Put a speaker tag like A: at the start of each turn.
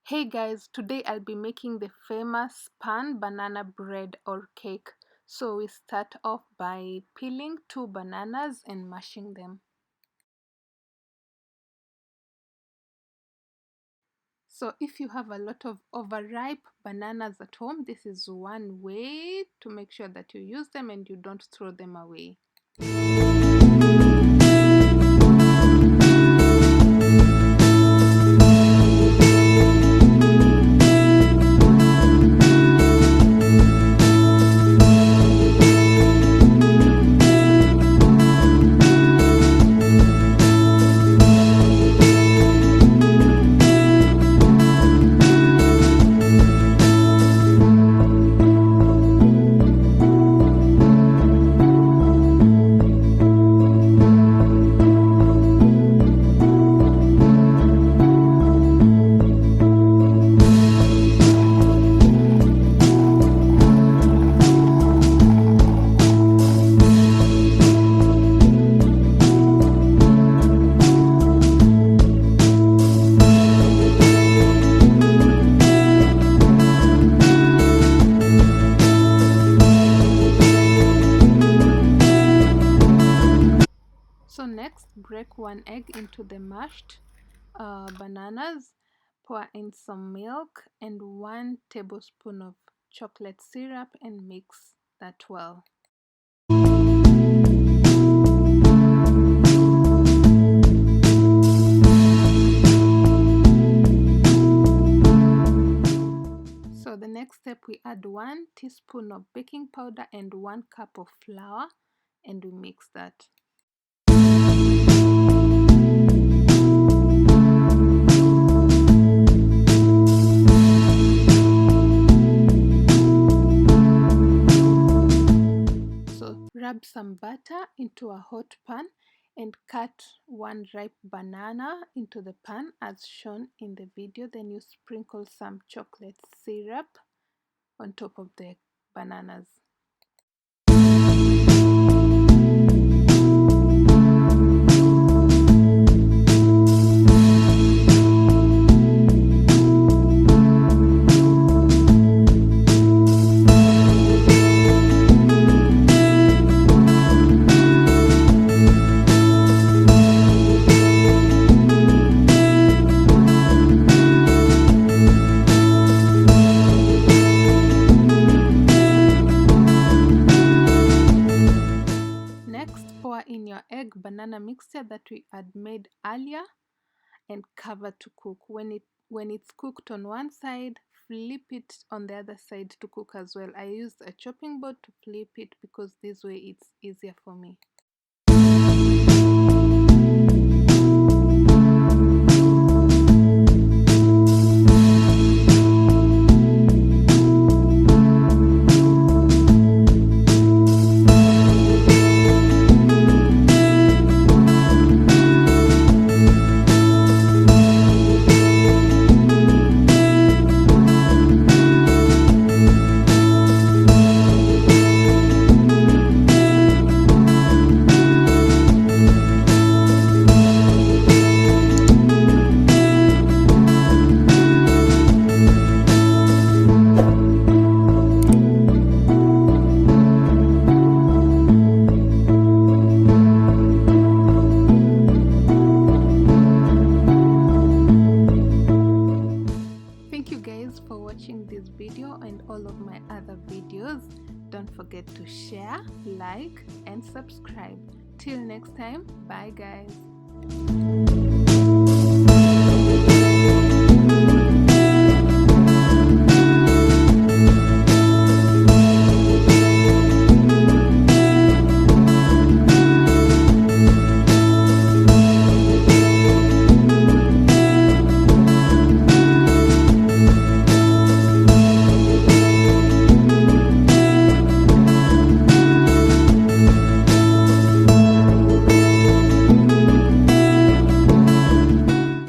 A: Hey guys, today I'll be making the famous pan banana bread or cake. So we start off by peeling 2 bananas and mashing them. So if you have a lot of overripe bananas at home, this is one way to make sure that you use them and you don't throw them away. So next, break 1 egg into the mashed bananas, pour in some milk and 1 tablespoon of chocolate syrup and mix that well. So the next step, we add 1 teaspoon of baking powder and 1 cup of flour and we mix that. Rub some butter into a hot pan and cut 1 ripe banana into the pan as shown in the video. Then you sprinkle some chocolate syrup on top of the bananas. In your egg banana mixture that we had made earlier and cover to cook. When it's cooked on one side, flip it on the other side to cook as well. I used a chopping board to flip it because this way it's easier for me. For watching this video and all of my other videos. Don't forget to share, like and subscribe. Till next time, bye guys.